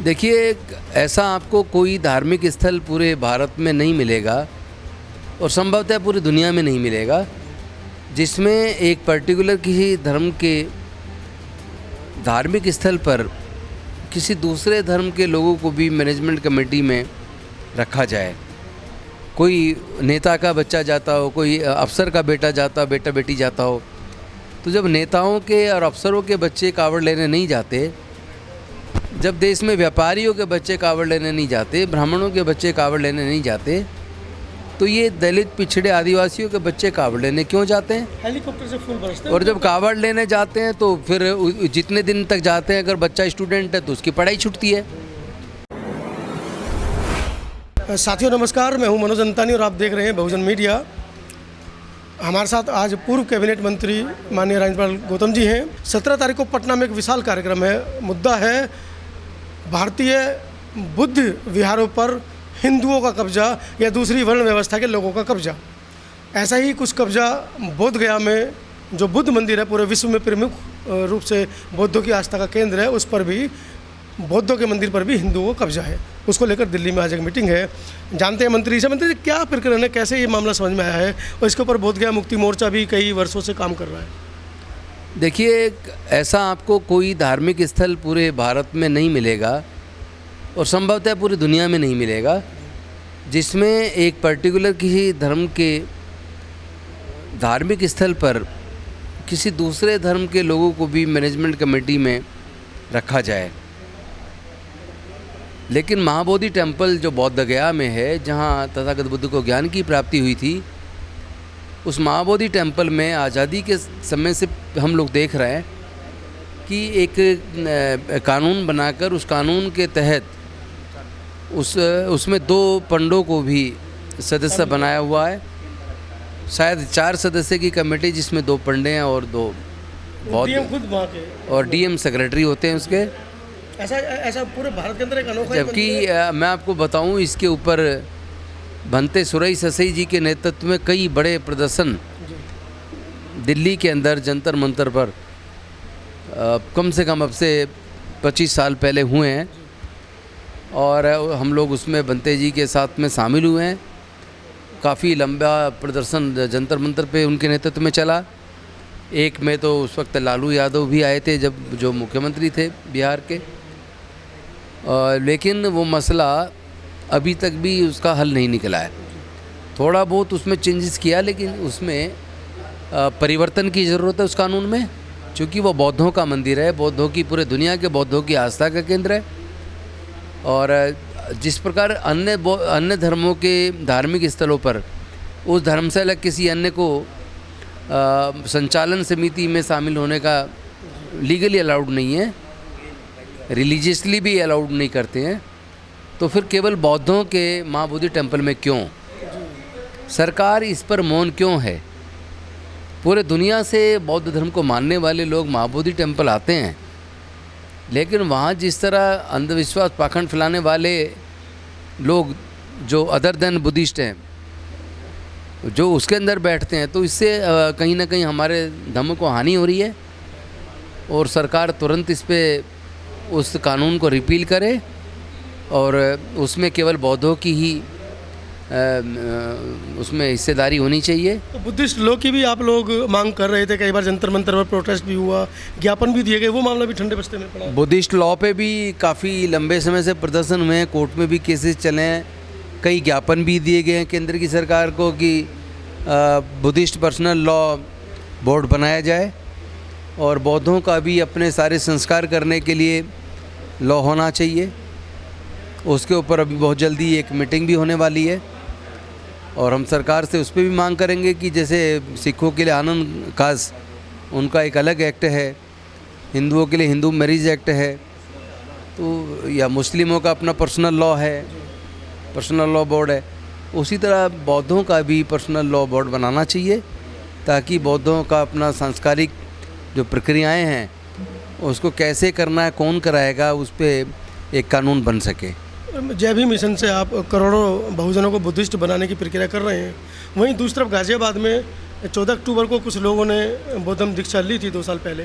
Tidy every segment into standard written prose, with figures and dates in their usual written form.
देखिए, ऐसा आपको कोई धार्मिक स्थल पूरे भारत में नहीं मिलेगा और संभवतः पूरी दुनिया में नहीं मिलेगा जिसमें एक पर्टिकुलर किसी धर्म के धार्मिक स्थल पर किसी दूसरे धर्म के लोगों को भी मैनेजमेंट कमेटी में रखा जाए। कोई नेता का बच्चा जाता हो, कोई अफसर का बेटा जाता, बेटा बेटी जाता हो, तो जब नेताओं के और अफसरों के बच्चे कावड़ लेने नहीं जाते, जब देश में व्यापारियों के बच्चे कावड़ लेने नहीं जाते, ब्राह्मणों के बच्चे कावड़ लेने नहीं जाते, तो ये दलित पिछड़े आदिवासियों के बच्चे कावड़ लेने क्यों जाते हैं? हेलीकॉप्टर से फूल बरसते हैं। और जब कावड़ लेने जाते हैं तो फिर जितने दिन तक जाते हैं, अगर बच्चा स्टूडेंट है तो उसकी पढ़ाई छूटती है। साथियों नमस्कार, मैं हूं मनोज अंतानी और आप देख रहे हैं बहुजन मीडिया। हमारे साथ आज पूर्व कैबिनेट मंत्री माननीय राज्यपाल गौतम जी हैं। 17 तारीख को पटना में एक विशाल कार्यक्रम है। मुद्दा है भारतीय बुद्ध विहारों पर हिंदुओं का कब्जा या दूसरी वर्ण व्यवस्था के लोगों का कब्जा। ऐसा ही कुछ कब्जा बोध गया में जो बुद्ध मंदिर है, पूरे विश्व में प्रमुख रूप से बौद्धों की आस्था का केंद्र है, उस पर भी बौद्धों के मंदिर पर भी हिंदुओं का कब्जा है। उसको लेकर दिल्ली में आज एक मीटिंग है। जानते हैं मंत्री जी क्या प्रकरण है, कैसे ये मामला समझ में आया है और इसके ऊपर बोध गया मुक्ति मोर्चा भी कई वर्षों से काम कर रहा है। देखिए, ऐसा आपको कोई धार्मिक स्थल पूरे भारत में नहीं मिलेगा और संभवतः पूरी दुनिया में नहीं मिलेगा जिसमें एक पर्टिकुलर किसी धर्म के धार्मिक स्थल पर किसी दूसरे धर्म के लोगों को भी मैनेजमेंट कमेटी में रखा जाए। लेकिन महाबोधि टेम्पल जो बौद्ध गया में है, जहाँ तथागत बुद्ध को ज्ञान की प्राप्ति हुई थी, उस महाबोधि टेम्पल में आज़ादी के समय से हम लोग देख रहे हैं कि एक कानून बनाकर उस कानून के तहत उसमें 2 पंडों को भी सदस्य बनाया हुआ है। शायद 4 सदस्य की कमेटी जिसमें 2 पंडे हैं और 2 बौद्ध खुद वहाँ के और डीएम सेक्रेटरी होते हैं उसके। ऐसा पूरे भारत के अंदर एक अनोखा। जबकि मैं आपको बताऊं, इसके ऊपर भंते सुरई ससई जी के नेतृत्व में कई बड़े प्रदर्शन दिल्ली के अंदर जंतर मंतर पर कम से कम अब से 25 साल पहले हुए हैं और हम लोग उसमें भंते जी के साथ में शामिल हुए हैं। काफ़ी लंबा प्रदर्शन जंतर मंतर पे उनके नेतृत्व में चला। एक में तो उस वक्त लालू यादव भी आए थे जो मुख्यमंत्री थे बिहार के, लेकिन वो मसला अभी तक भी उसका हल नहीं निकला है। थोड़ा बहुत उसमें चेंजेस किया, लेकिन उसमें परिवर्तन की ज़रूरत है उस कानून में, क्योंकि वो बौद्धों का मंदिर है, बौद्धों की पूरे दुनिया के बौद्धों की आस्था का केंद्र है। और जिस प्रकार अन्य धर्मों के धार्मिक स्थलों पर उस धर्म से अलग किसी अन्य को संचालन समिति में शामिल होने का लीगली अलाउड नहीं है, रिलीजियसली भी अलाउड नहीं करते हैं, तो फिर केवल बौद्धों के महाबोधि टेम्पल में क्यों? सरकार इस पर मौन क्यों है? पूरे दुनिया से बौद्ध धर्म को मानने वाले लोग महाबोधि टेम्पल आते हैं, लेकिन वहाँ जिस तरह अंधविश्वास पाखंड फैलाने वाले लोग जो अदर देन बुद्धिस्ट हैं, जो उसके अंदर बैठते हैं, तो इससे कहीं ना कहीं हमारे धर्म को हानि हो रही है। और सरकार तुरंत इस पे उस कानून को रिपील करे और उसमें केवल बौद्धों की ही उसमें हिस्सेदारी होनी चाहिए। तो बुद्धिस्ट लॉ की भी आप लोग मांग कर रहे थे, कई बार जंतर मंतर पर प्रोटेस्ट भी हुआ, ज्ञापन भी दिए गए, वो मामला भी ठंडे बस्ते में पड़ा। बुद्धिस्ट लॉ पे भी काफ़ी लंबे समय से प्रदर्शन हुए हैं, कोर्ट में भी केसेस चले हैं, कई ज्ञापन भी दिए गए हैं केंद्र की सरकार को कि बुद्धिस्ट पर्सनल लॉ बोर्ड बनाया जाए और बौद्धों का भी अपने सारे संस्कार करने के लिए लॉ होना चाहिए। उसके ऊपर अभी बहुत जल्दी एक मीटिंग भी होने वाली है और हम सरकार से उस पर भी मांग करेंगे कि जैसे सिखों के लिए आनंद काज उनका एक अलग एक्ट है, हिंदुओं के लिए हिंदू मैरिज एक्ट है, तो या मुस्लिमों का अपना पर्सनल लॉ है, पर्सनल लॉ बोर्ड है, उसी तरह बौद्धों का भी पर्सनल लॉ बोर्ड बनाना चाहिए ताकि बौद्धों का अपना सांस्कारिक जो प्रक्रियाएं हैं उसको कैसे करना है, कौन कराएगा, उस पर एक कानून बन सके। जय भीम मिशन से आप करोड़ों बहुजनों को बुद्धिस्ट बनाने की प्रक्रिया कर रहे हैं, वहीं दूसरी तरफ गाज़ियाबाद में 14 अक्टूबर को कुछ लोगों ने बौद्धम दीक्षा ली थी 2 साल पहले,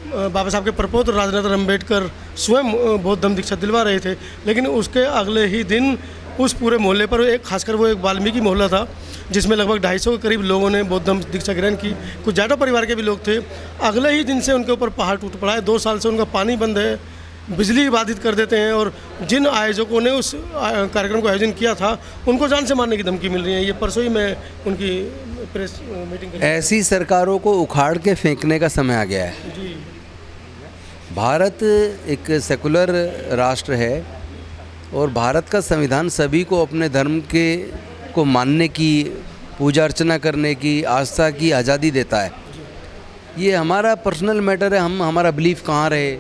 बाबा साहब के प्रपोत्र राजेंद्र अम्बेडकर स्वयं बौद्ध धम्म दीक्षा दिलवा रहे थे, लेकिन उसके अगले ही दिन उस पूरे मोहल्ले पर एक खासकर वो एक वाल्मीकि मोहल्ला था जिसमें लगभग 250 के करीब लोगों ने बौद्ध धम्म दीक्षा ग्रहण की। कुछ जाटो परिवार के भी लोग थे। अगले ही दिन से उनके ऊपर पहाड़ टूट पड़ा है। 2 साल से उनका पानी बंद है, बिजली बाधित कर देते हैं, और जिन आयोजकों ने उस कार्यक्रम को आयोजन किया था उनको जान से मारने की धमकी मिल रही है। ये परसों ही मैं उनकी प्रेस मीटिंग कर ऐसी सरकारों को उखाड़ के फेंकने का समय आ गया है। जी भारत एक सेकुलर राष्ट्र है और भारत का संविधान सभी को अपने धर्म को मानने की, पूजा अर्चना करने की, आस्था की आज़ादी देता है। ये हमारा पर्सनल मैटर है, हम हमारा बिलीफ कहाँ रहे,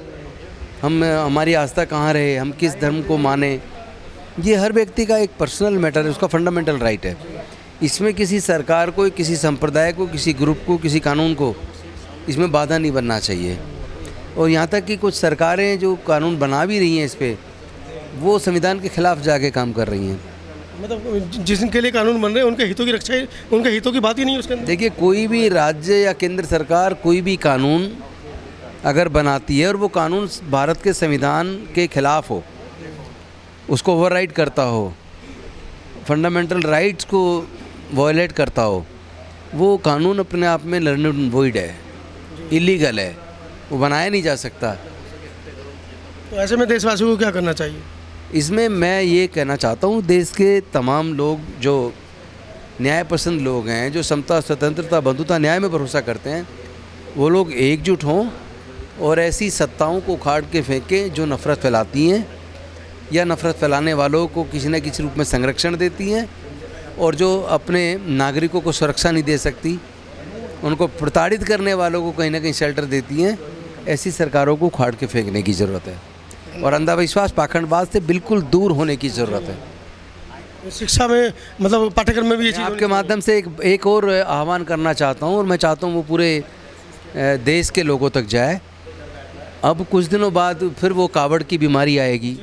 हमारी आस्था कहाँ रहे, हम किस धर्म को माने, ये हर व्यक्ति का एक पर्सनल मैटर है, उसका फंडामेंटल राइट है। इसमें किसी सरकार को, किसी संप्रदाय को, किसी ग्रुप को, किसी कानून को इसमें बाधा नहीं बनना चाहिए। और यहाँ तक कि कुछ सरकारें जो कानून बना भी रही हैं इस पर, वो संविधान के खिलाफ जाके काम कर रही हैं। मतलब जिनके लिए कानून बन रहे हैं उनके हितों की रक्षा, उनके हितों की बात ही नहीं है उसके अंदर। देखिए, कोई भी राज्य या केंद्र सरकार कोई भी कानून अगर बनाती है और वो कानून भारत के संविधान के खिलाफ हो, उसको ओवरराइड करता हो, फंडामेंटल राइट्स को वायलेट करता हो, वो कानून अपने आप में नल एंड वॉइड है, इलीगल है, वो बनाया नहीं जा सकता। तो ऐसे में देशवासियों को क्या करना चाहिए? इसमें मैं ये कहना चाहता हूँ, देश के तमाम लोग जो न्याय पसंद लोग हैं, जो समता, स्वतंत्रता, बंधुता, न्याय में भरोसा करते हैं, वो लोग एकजुट हों और ऐसी सत्ताओं को उखाड़ के फेंकें जो नफ़रत फैलाती हैं या नफ़रत फैलाने वालों को किसी न किसी रूप में संरक्षण देती हैं, और जो अपने नागरिकों को सुरक्षा नहीं दे सकती, उनको प्रताड़ित करने वालों को कहीं ना कहीं शेल्टर देती हैं। ऐसी सरकारों को उखाड़ के फेंकने की ज़रूरत है और अंधविश्वास, पाखंडवाद से बिल्कुल दूर होने की ज़रूरत है। शिक्षा में, मतलब पाठ्यक्रम में भी ये चीज़ आपके माध्यम से एक और आह्वान करना चाहता हूँ, और मैं चाहता हूँ वो पूरे देश के लोगों तक जाए। अब कुछ दिनों बाद फिर वो कावड़ की बीमारी आएगी,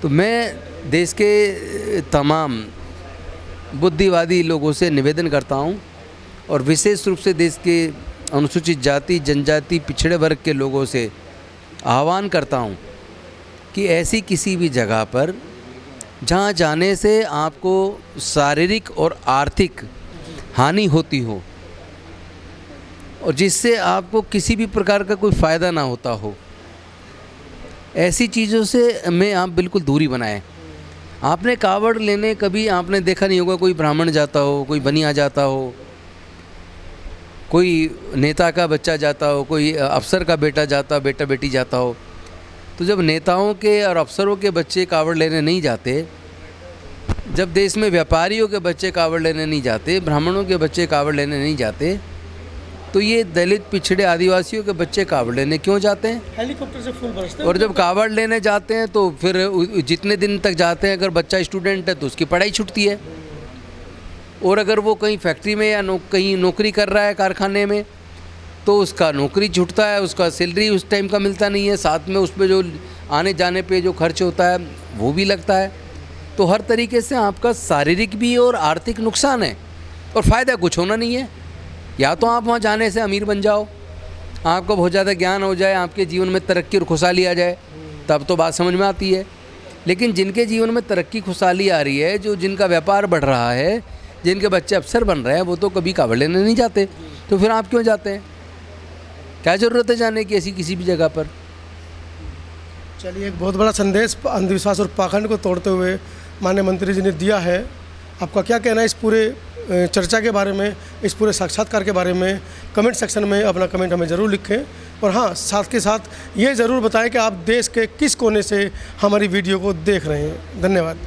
तो मैं देश के तमाम बुद्धिवादी लोगों से निवेदन करता हूँ, और विशेष रूप से देश के अनुसूचित जाति, जनजाति, पिछड़े वर्ग के लोगों से आह्वान करता हूँ कि ऐसी किसी भी जगह पर जहाँ जाने से आपको शारीरिक और आर्थिक हानि होती हो और जिससे आपको किसी भी प्रकार का कोई फ़ायदा ना होता हो, ऐसी चीज़ों से में आप बिल्कुल दूरी बनाएं। आपने कावड़ लेने कभी आपने देखा नहीं होगा कोई ब्राह्मण जाता हो, कोई बनिया जाता हो, कोई नेता का बच्चा जाता हो, कोई अफसर का बेटा जाता, बेटा बेटी जाता हो। तो जब नेताओं के और अफसरों के बच्चे कावड़ लेने नहीं जाते, जब देश में व्यापारियों के बच्चे कावड़ लेने नहीं जाते, ब्राह्मणों के बच्चे कावड़ लेने नहीं जाते, तो ये दलित, पिछड़े, आदिवासियों के बच्चे कावड़ लेने क्यों जाते हैं? हेलीकॉप्टर से फूल बरसते हैं। और जब कावड़ लेने जाते हैं तो फिर जितने दिन तक जाते हैं, अगर बच्चा स्टूडेंट है तो उसकी पढ़ाई छूटती है, और अगर वो कहीं फैक्ट्री में या कहीं नौकरी कर रहा है कारखाने में, तो उसका नौकरी छूटता है, उसका सैलरी उस टाइम का मिलता नहीं है, साथ में उस पर जो आने जाने पे जो खर्च होता है वो भी लगता है। तो हर तरीके से आपका शारीरिक भी और आर्थिक नुकसान है, और फ़ायदा कुछ होना नहीं है। या तो आप वहाँ जाने से अमीर बन जाओ, आपको बहुत ज़्यादा ज्ञान हो जाए, आपके जीवन में तरक्की और खुशहाली आ जाए, तब तो बात समझ में आती है। लेकिन जिनके जीवन में तरक्की खुशहाली आ रही है, जो जिनका व्यापार बढ़ रहा है, जिनके बच्चे अफसर बन रहे हैं, वो तो कभी कावड़ लेने नहीं जाते। तो फिर आप क्यों जाते हैं? क्या ज़रूरत है जाने की ऐसी किसी भी जगह पर? चलिए, एक बहुत बड़ा संदेश अंधविश्वास और पाखंड को तोड़ते हुए माननीय मंत्री जी ने दिया है। आपका क्या कहना है इस पूरे चर्चा के बारे में, इस पूरे साक्षात्कार के बारे में? कमेंट सेक्शन में अपना कमेंट हमें ज़रूर लिखें, और हाँ, साथ के साथ ये ज़रूर बताएं कि आप देश के किस कोने से हमारी वीडियो को देख रहे हैं। धन्यवाद।